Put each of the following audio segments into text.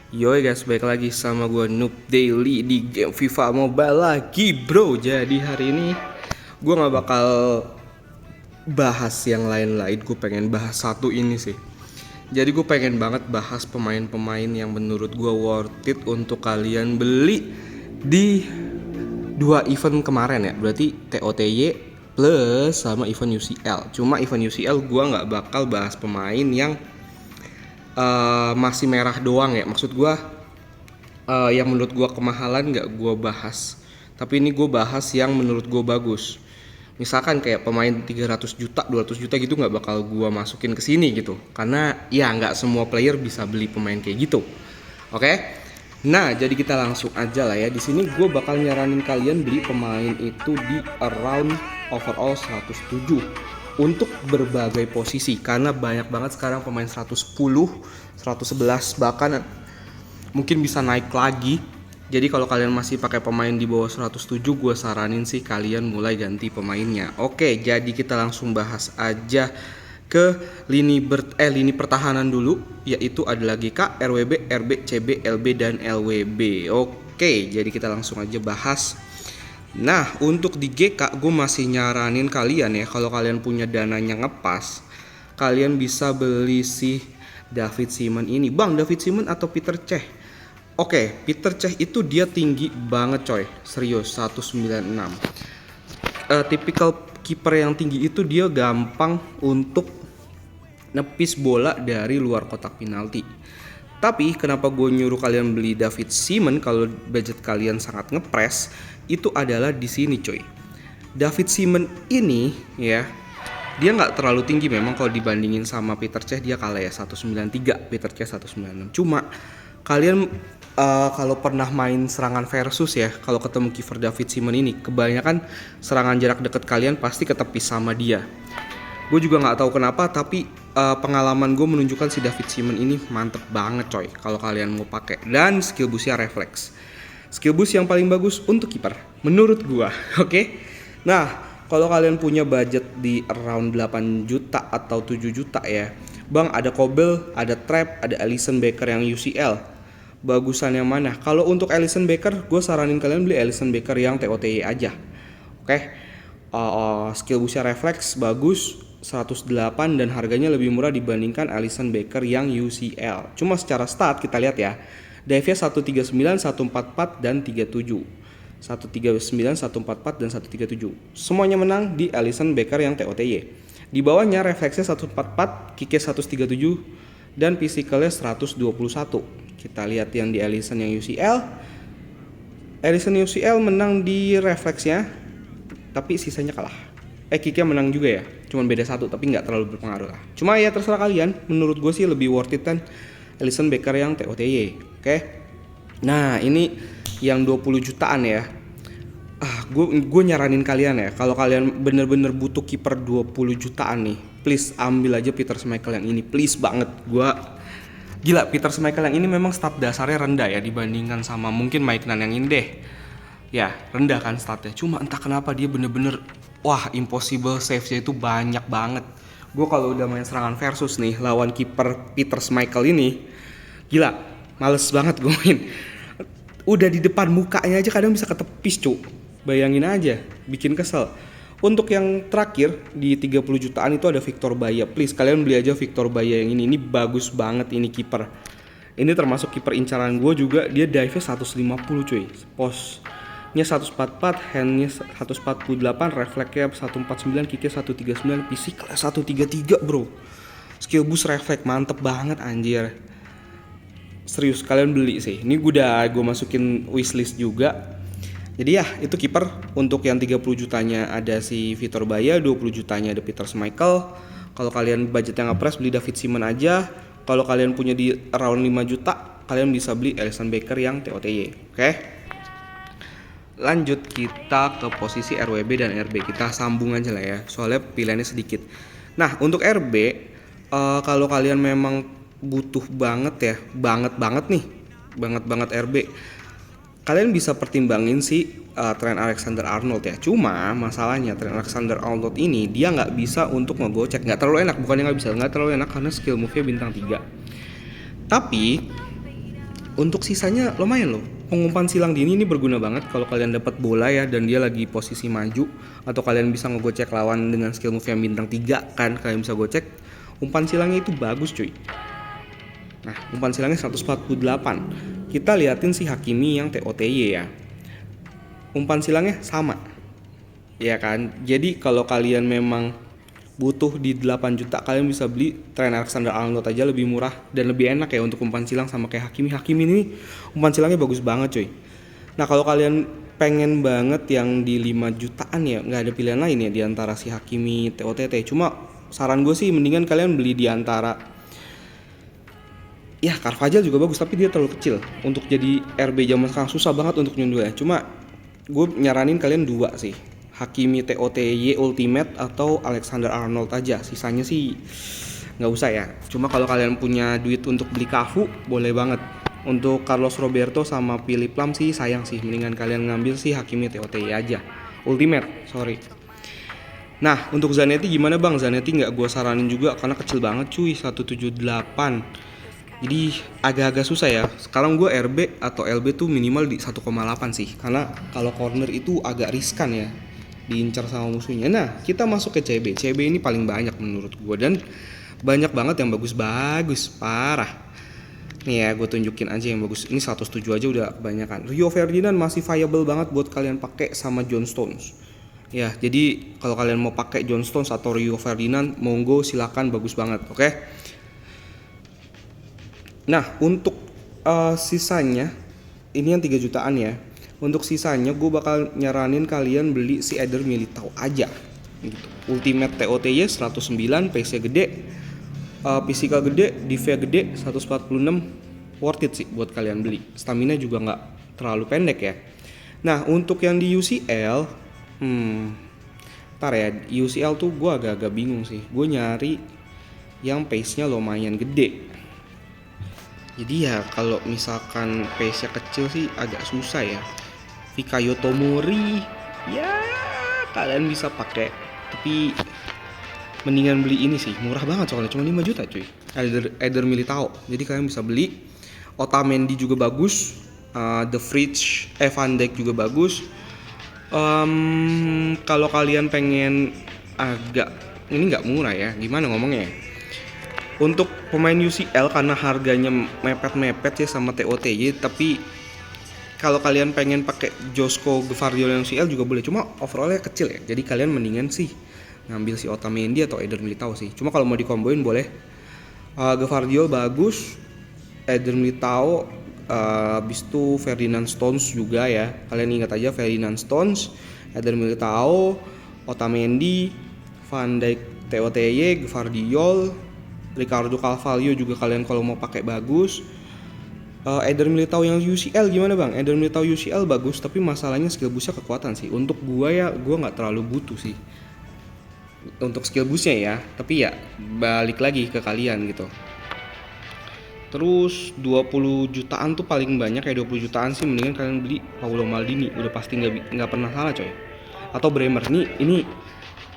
Yoi guys, balik lagi sama gue Noob Daily di game FIFA Mobile lagi bro. Jadi hari ini gue gak bakal bahas yang lain-lain. Gue pengen bahas satu ini sih. Jadi gue pengen banget bahas pemain-pemain yang menurut gue worth it untuk kalian beli di dua event kemarin ya. Berarti TOTY plus sama event UCL. Cuma event UCL gue gak bakal bahas pemain yang masih merah doang ya. Maksud gue yang menurut gue kemahalan nggak gue bahas, tapi ini gue bahas yang menurut gue bagus. Misalkan kayak pemain 300 juta 200 juta gitu nggak bakal gue masukin ke sini gitu, karena ya nggak semua player bisa beli pemain kayak gitu. Oke. Nah, jadi kita langsung aja lah ya. Di sini gue bakal nyaranin kalian beli pemain itu di around overall 107 untuk berbagai posisi, karena banyak banget sekarang pemain 110, 111 bahkan mungkin bisa naik lagi. Jadi kalau kalian masih pakai pemain di bawah 107, gue saranin sih kalian mulai ganti pemainnya. Oke, jadi kita langsung bahas aja ke lini pertahanan dulu, yaitu ada lagi GK, RWB, RB, CB, LB, dan LWB. Oke, jadi kita langsung aja bahas. Nah, untuk di GK gue masih nyaranin kalian ya, kalau kalian punya dananya ngepas, kalian bisa beli si David Simon ini. Bang, David Simon atau Peter Cech? Oke, Peter Cech itu dia tinggi banget coy, serius 196. Tipikal kiper yang tinggi itu dia gampang untuk nepis bola dari luar kotak penalti. Tapi kenapa gue nyuruh kalian beli David Simon kalau budget kalian sangat ngepres? Itu adalah di sini coy. David Simon ini ya, dia nggak terlalu tinggi memang kalau dibandingin sama Peter Cech, dia kalah ya 193, Peter Cech 196. Cuma kalian kalau pernah main serangan versus ya, kalau ketemu kiper David Simon ini, kebanyakan serangan jarak dekat kalian pasti ketepis sama dia. Gue juga nggak tahu kenapa, tapi pengalaman gue menunjukkan si David Simon ini mantep banget coy kalau kalian mau pakai. Dan skill boostnya refleks, skill boost yang paling bagus untuk kiper menurut gue. Oke. Nah, kalau kalian punya budget di around 8 juta atau 7 juta ya, bang, ada Kobel, ada Trap, ada Alisson Becker yang UCL. Bagusan yang mana? Kalau untuk Alisson Becker, gue saranin kalian beli Alisson Becker yang TOTY aja. Oke. Skill boostnya refleks bagus, 108, dan harganya lebih murah dibandingkan Alisson Becker yang UCL. Cuma secara stat kita lihat ya, dive-nya 139, 144, dan 37. 139, 144, dan 137. Semuanya menang di Alisson Becker yang TOTY. Di bawahnya refleksnya 144, kicknya 137, dan physicalnya 121. Kita lihat yang di Alisson yang UCL. Alisson UCL menang di refleksnya, tapi sisanya kalah. Kicknya menang juga ya, cuman beda 1, tapi nggak terlalu berpengaruh lah. Cuma ya terserah kalian, menurut gue sih lebih worth it kan Alisson Becker yang TOTY. Oke. Nah, ini yang 20 jutaan ya. Gue nyaranin kalian ya, kalau kalian bener-bener butuh kiper 20 jutaan nih, please ambil aja Peter Schmeichel yang ini, please banget. Gila, Peter Schmeichel yang ini memang stat dasarnya rendah ya dibandingkan sama mungkin Maignan yang ini deh. Ya, rendah kan statnya. Cuma entah kenapa dia bener-bener, wah, impossible save-nya itu banyak banget. Gue kalau udah main serangan versus nih lawan kiper Peter Schmeichel ini, gila, males banget gue main. Udah di depan mukanya aja kadang bisa ketepis cu. Bayangin aja, bikin kesel. Untuk yang terakhir di 30 jutaan itu ada Victor Baya. Please kalian beli aja Victor Baya yang ini bagus banget ini kiper. Ini termasuk kiper incaran gue juga, dia dive-nya 150 cuy. Posnya 144, handnya 148, refleksnya 149, kicknya 139, physicalnya 133 bro. Skill boost refleks mantep banget anjir. Serius kalian beli sih. Ini gue masukin wishlist juga. Jadi ya itu kiper. Untuk yang 30 jutanya ada si Victor Baya, 20 jutanya ada Peter Schmeichel. Kalau kalian budgetnya ngepres, beli David Simon aja. Kalau kalian punya di around 5 juta, kalian bisa beli Alisson Becker yang TOTY. Oke. Lanjut kita ke posisi RWB dan RB. Kita sambung aja lah ya, soalnya pilihannya sedikit. Nah, untuk RB, kalau kalian memang butuh banget ya, banget nih, banget RB, kalian bisa pertimbangin si Trent Alexander-Arnold ya. Cuma masalahnya Trent Alexander-Arnold ini dia nggak bisa untuk ngegocek, nggak terlalu enak, bukannya nggak bisa, nggak terlalu enak karena skill move-nya bintang 3. Tapi untuk sisanya lumayan loh. Pengumpan silang dini ini berguna banget kalau kalian dapat bola ya dan dia lagi posisi maju, atau kalian bisa ngegocek lawan dengan skill move yang bintang 3 kan, kalian bisa gocek. Umpan silangnya itu bagus cuy. Nah, umpan silangnya 148. Kita liatin si Hakimi yang TOTY ya. Umpan silangnya sama. Ya kan? Jadi kalau kalian memang butuh di 8 juta, kalian bisa beli Trent Alexander-Arnold aja, lebih murah dan lebih enak ya untuk umpan silang sama kayak Hakimi. Hakimi ini umpan silangnya bagus banget cuy. Nah, kalau kalian pengen banget yang di 5 jutaan ya, nggak ada pilihan lain ya di antara si Hakimi, TOTT. Cuma saran gue sih mendingan kalian beli di antara, ya Carvajal juga bagus tapi dia terlalu kecil untuk jadi RB zaman sekarang, susah banget untuk nyundul ya. Cuma gue nyaranin kalian dua sih, Hakimi TOTY Ultimate atau Alexander Arnold aja. Sisanya sih nggak usah ya. Cuma kalau kalian punya duit untuk beli Cafu, boleh banget. Untuk Carlos Roberto sama Philip Lam sih sayang sih, mendingan kalian ngambil sih Hakimi TOTY aja Ultimate, sorry. Nah, untuk Zanetti gimana bang? Zanetti nggak gue saranin juga karena kecil banget cuy, 178. Jadi agak-agak susah ya. Sekarang gue RB atau LB tuh minimal di 1,8 sih. Karena kalau corner itu agak riskan ya, diincar sama musuhnya. Nah, kita masuk ke CB. CB ini paling banyak menurut gue dan banyak banget yang bagus-bagus, parah. Nih ya, gue tunjukin aja yang bagus. Ini 107 aja udah kebanyakan. Rio Ferdinand masih viable banget buat kalian pakai sama John Stones. Ya, jadi kalau kalian mau pakai John Stones atau Rio Ferdinand, monggo silakan, bagus banget, oke? Nah, untuk sisanya ini yang 3 jutaan ya. Untuk sisanya gue bakal nyaranin kalian beli si Eder Militao aja gitu. Ultimate TOTY 109, pace gede, physical gede, DV gede, 146, worth it sih buat kalian beli. Stamina juga nggak terlalu pendek ya. Nah, untuk yang di UCL, ntar ya, di UCL tuh gue agak-agak bingung sih. Gue nyari yang pace-nya lumayan gede. Jadi ya kalau misalkan pace-nya kecil sih agak susah ya. Fikayo Tomori ya kalian bisa pakai, tapi mendingan beli ini sih, murah banget soalnya cuma 5 juta cuy. Eder Militao. Jadi kalian bisa beli. Otamendi juga bagus. The Fridge, Van Dijk juga bagus. Kalau kalian pengen agak, ini nggak murah ya, gimana ngomongnya? Untuk pemain UCL karena harganya mepet-mepet ya sama TOTY, tapi kalau kalian pengen pakai Josko Gvardiol yang UCL juga boleh, cuma overallnya kecil ya. Jadi kalian mendingan sih ngambil si Otamendi atau Eder Militao sih. Cuma kalau mau dikomboin boleh. Gvardiol bagus, Eder Militao, habis itu Ferdinand Stones juga ya. Kalian ingat aja Ferdinand Stones, Eder Militao, Otamendi, Van Dijk TOTY, Gvardiol, Ricardo Carvalho juga kalian kalau mau pakai bagus. Eder Militao yang UCL gimana bang? Eder Militao UCL bagus, tapi masalahnya skill boostnya kekuatan sih. Untuk gua ya, gua nggak terlalu butuh sih untuk skill boostnya ya. Tapi ya balik lagi ke kalian gitu. Terus 20 jutaan tuh paling banyak ya, 20 jutaan sih mendingan kalian beli Paolo Maldini, udah pasti nggak pernah salah coy. Atau Bremer. Ini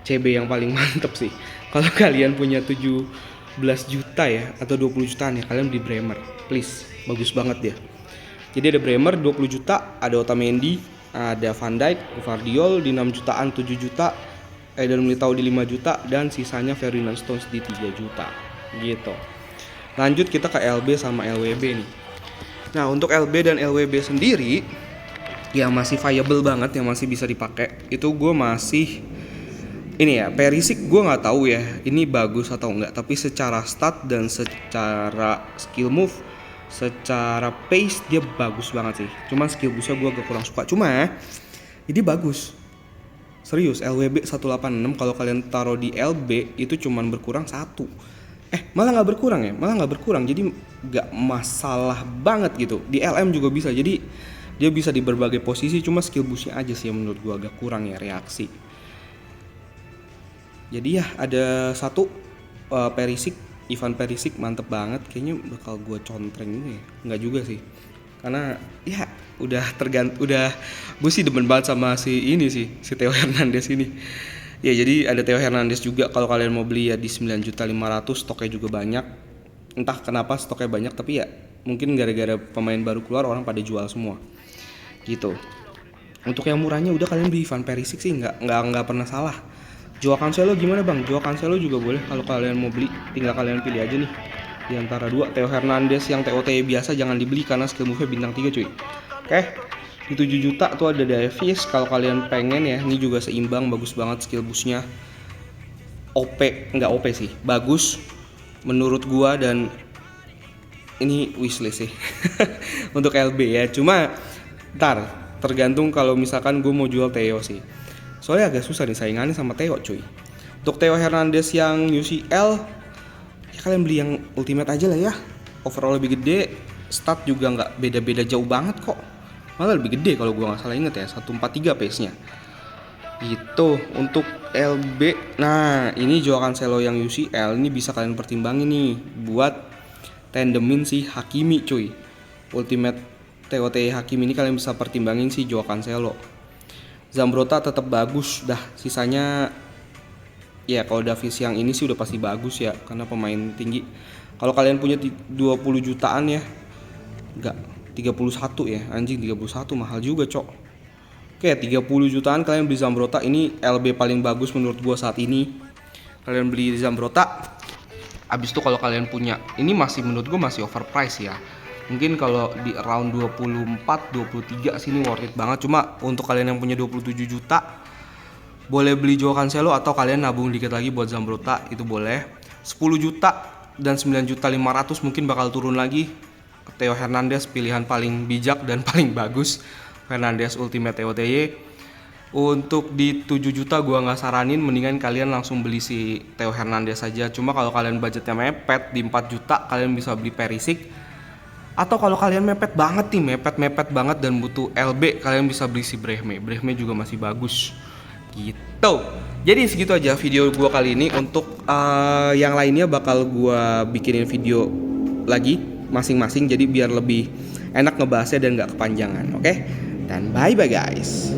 CB yang paling mantep sih. Kalau kalian punya 17 juta ya atau 20 jutaan ya, kalian beli Bremer please, bagus banget dia. Jadi ada Bremer 20 juta, ada Otamendi, ada Van Dijk, Gvardiol di 6 jutaan, 7 juta, Eder Militao di 5 juta, dan sisanya Ferdinand Stones di 3 juta gitu. Lanjut kita ke LB sama LWB nih. Nah, untuk LB dan LWB sendiri yang masih viable banget, yang masih bisa dipakai, itu gue masih ini ya, Perisic gue nggak tahu ya ini bagus atau enggak, tapi secara stat dan secara skill move, secara pace dia bagus banget sih. Cuman skill boostnya gue agak kurang suka. Cuma ini bagus, serius. LWB 186 kalau kalian taruh di LB itu cuman berkurang 1. Malah nggak berkurang ya, malah nggak berkurang. Jadi nggak masalah banget gitu. Di LM juga bisa. Jadi dia bisa di berbagai posisi. Cuma skill boostnya aja sih yang menurut gue agak kurang ya, reaksi. Jadi ya ada satu Perisic, Ivan Perisic mantep banget, kayaknya bakal gue contreng juga ya. Nggak juga sih, karena ya udah gue sih demen banget sama si Theo Hernandez ini. Ya jadi ada Theo Hernandez juga, kalau kalian mau beli ya di 9.500.000, stoknya juga banyak. Entah kenapa stoknya banyak, tapi ya mungkin gara-gara pemain baru keluar orang pada jual semua gitu. Untuk yang murahnya udah kalian beli Van Perisic sih nggak pernah salah. Joao Cancelo gimana bang? Joao Cancelo juga boleh kalau kalian mau beli, tinggal kalian pilih aja nih di antara dua. Theo Hernandez yang TOT biasa jangan dibeli karena skill move-nya bintang 3 cuy. Oke, di 7 juta tuh ada Davies kalau kalian pengen ya. Ini juga seimbang, bagus banget skill boost-nya. OP, nggak OP sih, bagus menurut gua, dan ini wishlist sih untuk LB ya. Cuma ntar tergantung kalau misalkan gue mau jual Theo sih, soalnya agak susah nih saingannya sama Theo cuy. Untuk Theo Hernandez yang UCL ya kalian beli yang ultimate aja lah ya, overall lebih gede, stat juga nggak beda-beda jauh banget kok, malah lebih gede kalau gue nggak salah inget ya, 143 pace nya gitu. Untuk LB, nah ini Joao Cancelo yang UCL ini bisa kalian pertimbangin nih buat tandemin si Hakimi cuy. Ultimate TOT Hakimi ini kalian bisa pertimbangin si Joao Cancelo. Zambrotta tetap bagus dah, sisanya ya kalau Davies yang ini sih udah pasti bagus ya karena pemain tinggi. Kalau kalian punya 20 jutaan ya, enggak 31 ya, anjing 31 mahal juga cok. Oke, 30 jutaan kalian beli Zambrotta, ini LB paling bagus menurut gua saat ini. Kalian beli Zambrotta. Abis itu kalau kalian punya, ini masih menurut gua masih overpriced ya. Mungkin kalau di around 24, 23 sini worth it banget. Cuma untuk kalian yang punya 27 juta boleh beli Joao Cancelo atau kalian nabung dikit lagi buat Zambrotta, itu boleh. 10 juta dan 9 juta 500 mungkin bakal turun lagi. Theo Hernandez pilihan paling bijak dan paling bagus. Hernandez Ultimate TOTY. Untuk di 7 juta gua nggak saranin, mendingan kalian langsung beli si Theo Hernandez saja. Cuma kalau kalian budgetnya mepet di 4 juta kalian bisa beli Perisic. Atau kalau kalian mepet banget nih, mepet banget dan butuh LB, kalian bisa beli si Brehme. Brehme juga masih bagus gitu. Jadi segitu aja video gua kali ini. Untuk yang lainnya bakal gua bikinin video lagi masing-masing, jadi biar lebih enak ngebahasnya dan gak kepanjangan. Oke? Dan bye bye guys.